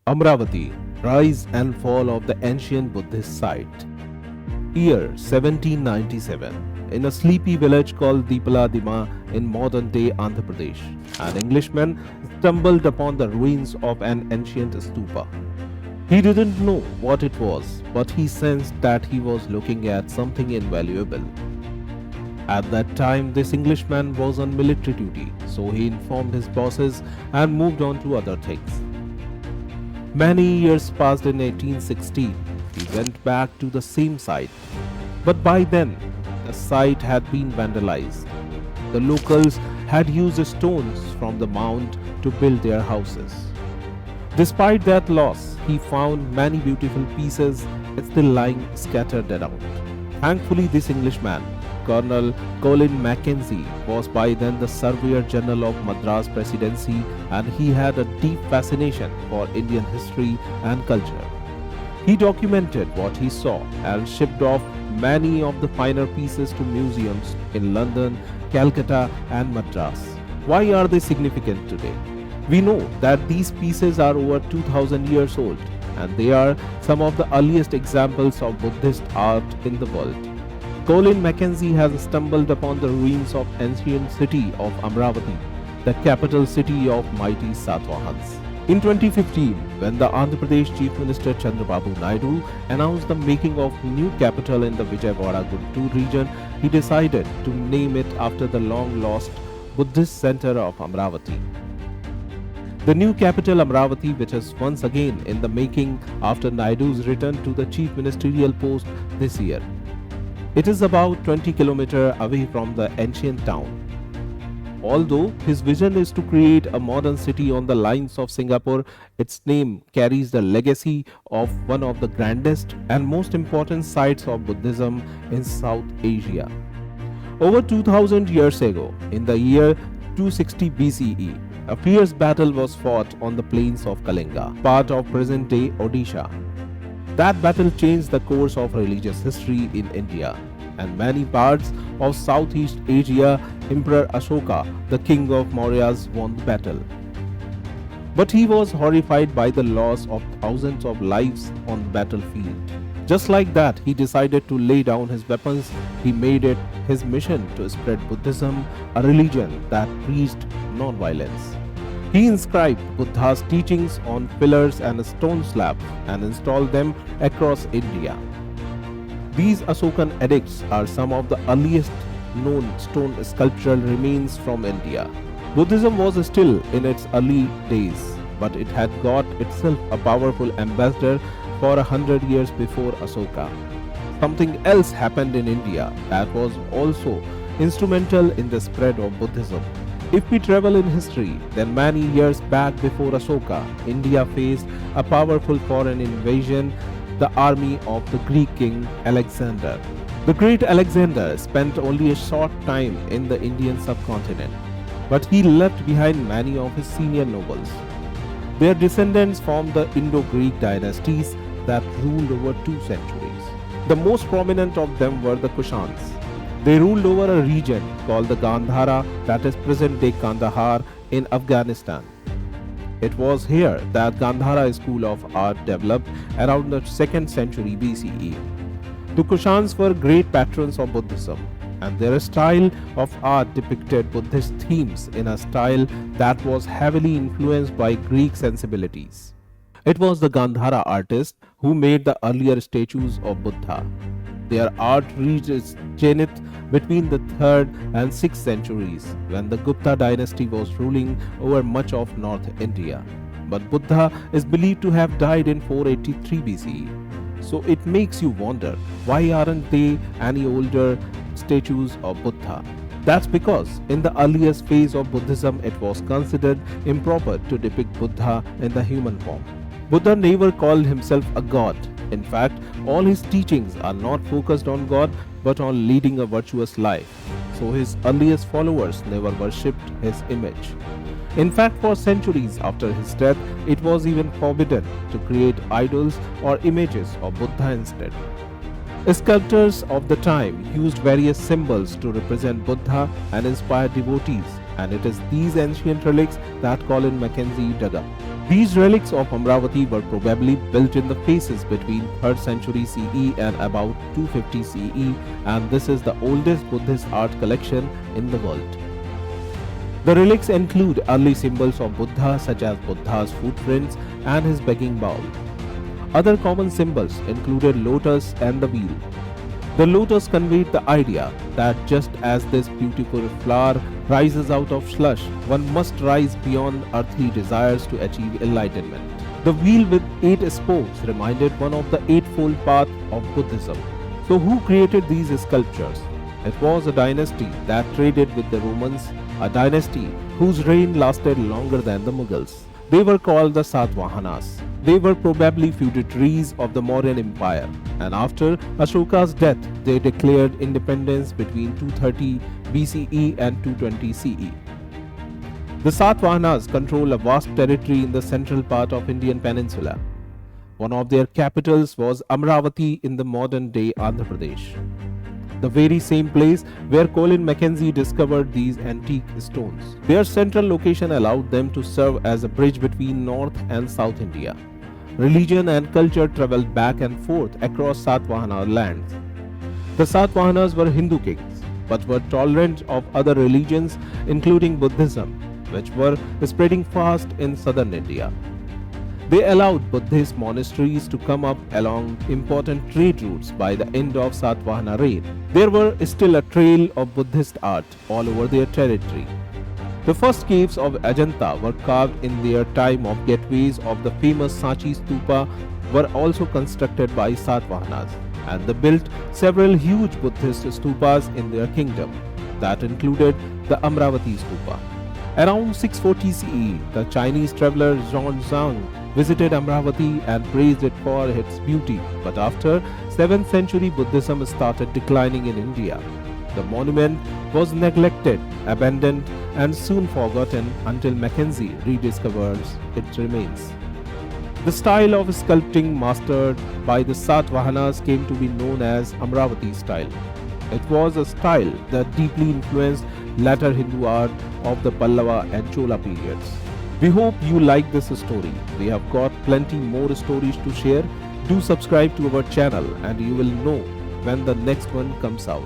Amaravati, rise and fall of the ancient Buddhist site. Year 1797. In a sleepy village called Dipala in modern-day Andhra Pradesh, an Englishman stumbled upon the ruins of an ancient stupa. He didn't know what it was, but he sensed that he was looking at something invaluable. At that time, this Englishman was on military duty, so he informed his bosses and moved on to other things. Many years passed. In 1816, he went back to the same site, but by then, the site had been vandalized. The locals had used stones from the mound to build their houses. Despite that loss, he found many beautiful pieces still lying scattered around. Thankfully, this Englishman, Colonel Colin Mackenzie, was by then the Surveyor General of Madras Presidency, and he had a deep fascination for Indian history and culture. He documented what he saw and shipped off many of the finer pieces to museums in London, Calcutta and Madras. Why are they significant today? We know that these pieces are over 2000 years old, and they are some of the earliest examples of Buddhist art in the world. Colin Mackenzie has stumbled upon the ruins of ancient city of Amaravati, the capital city of mighty Satavahans. In 2015, when the Andhra Pradesh Chief Minister Chandrababu Naidu announced the making of new capital in the Vijayawada-Guntur region, he decided to name it after the long-lost Buddhist center of Amaravati. The new capital Amaravati, which is once again in the making after Naidu's return to the chief ministerial post this year. It is about 20 kilometers away from the ancient town. Although his vision is to create a modern city on the lines of Singapore, its name carries the legacy of one of the grandest and most important sites of Buddhism in South Asia. Over 2000 years ago, in the year 260 BCE, a fierce battle was fought on the plains of Kalinga, part of present-day Odisha. That battle changed the course of religious history in India and many parts of Southeast Asia. Emperor Ashoka, the king of Mauryas, won the battle. But he was horrified by the loss of thousands of lives on the battlefield. Just like that, he decided to lay down his weapons. He made it his mission to spread Buddhism, a religion that preached non-violence. He inscribed Buddha's teachings on pillars and stone slabs and installed them across India. These Ashokan edicts are some of the earliest known stone sculptural remains from India. Buddhism was still in its early days, but it had got itself a powerful ambassador for 100 years before Ashoka. Something else happened in India that was also instrumental in the spread of Buddhism. If we travel in history, then many years back before Ashoka, India faced a powerful foreign invasion, the army of the Greek king Alexander. The great Alexander spent only a short time in the Indian subcontinent, but he left behind many of his senior nobles. Their descendants formed the Indo-Greek dynasties that ruled over 2 centuries. The most prominent of them were the Kushans. They ruled over a region called the Gandhara, that is present-day Kandahar in Afghanistan. It was here that Gandhara school of art developed around the 2nd century BCE. The Kushans were great patrons of Buddhism, and their style of art depicted Buddhist themes in a style that was heavily influenced by Greek sensibilities. It was the Gandhara artists who made the earlier statues of Buddha. Their art reached its zenith between the 3rd and 6th centuries, when the Gupta dynasty was ruling over much of North India. But Buddha is believed to have died in 483 BCE. So it makes you wonder, why aren't there any older statues of Buddha? That's because in the earliest phase of Buddhism, it was considered improper to depict Buddha in the human form. Buddha never called himself a god. In fact, all his teachings are not focused on God but on leading a virtuous life. So his earliest followers never worshipped his image. In fact, for centuries after his death, it was even forbidden to create idols or images of Buddha instead. Sculptors of the time used various symbols to represent Buddha and inspire devotees, and it is these ancient relics that Colin Mackenzie dug up. These relics of Amaravati were probably built in the phases between 3rd century CE and about 250 CE, and this is the oldest Buddhist art collection in the world. The relics include early symbols of Buddha such as Buddha's footprints and his begging bowl. Other common symbols included lotus and the wheel. The lotus conveyed the idea that just as this beautiful flower rises out of slush, one must rise beyond earthly desires to achieve enlightenment. The wheel with 8 spokes reminded one of the eightfold path of Buddhism. So who created these sculptures? It was a dynasty that traded with the Romans, a dynasty whose reign lasted longer than the Mughals. They were called the Satavahanas. They were probably feudatories of the modern empire, and after Ashoka's death, they declared independence between 230 BCE and 220 CE. The Satavahanas control a vast territory in the central part of Indian peninsula. One of their capitals was Amaravati in the modern-day Andhra Pradesh, the very same place where Colin Mackenzie discovered these antique stones. Their central location allowed them to serve as a bridge between North and South India. Religion and culture traveled back and forth across Satavahana lands. The Satavahanas were Hindu kings, but were tolerant of other religions, including Buddhism, which were spreading fast in southern India. They allowed Buddhist monasteries to come up along important trade routes by the end of Satavahana reign. There were still a trail of Buddhist art all over their territory. The first caves of Ajanta were carved in their time of gateways of the famous Sanchi stupa were also constructed by Satavahanas, and they built several huge Buddhist stupas in their kingdom that included the Amaravati stupa. Around 640 CE, the Chinese traveler Zhuang visited Amaravati and praised it for its beauty, but after 7th century Buddhism started declining in India. The monument was neglected, abandoned, and soon forgotten until Mackenzie rediscovers its remains. The style of sculpting mastered by the Satavahanas came to be known as Amaravati style. It was a style that deeply influenced later Hindu art of the Pallava and Chola periods. We hope you like this story. We have got plenty more stories to share. Do subscribe to our channel and you will know when the next one comes out.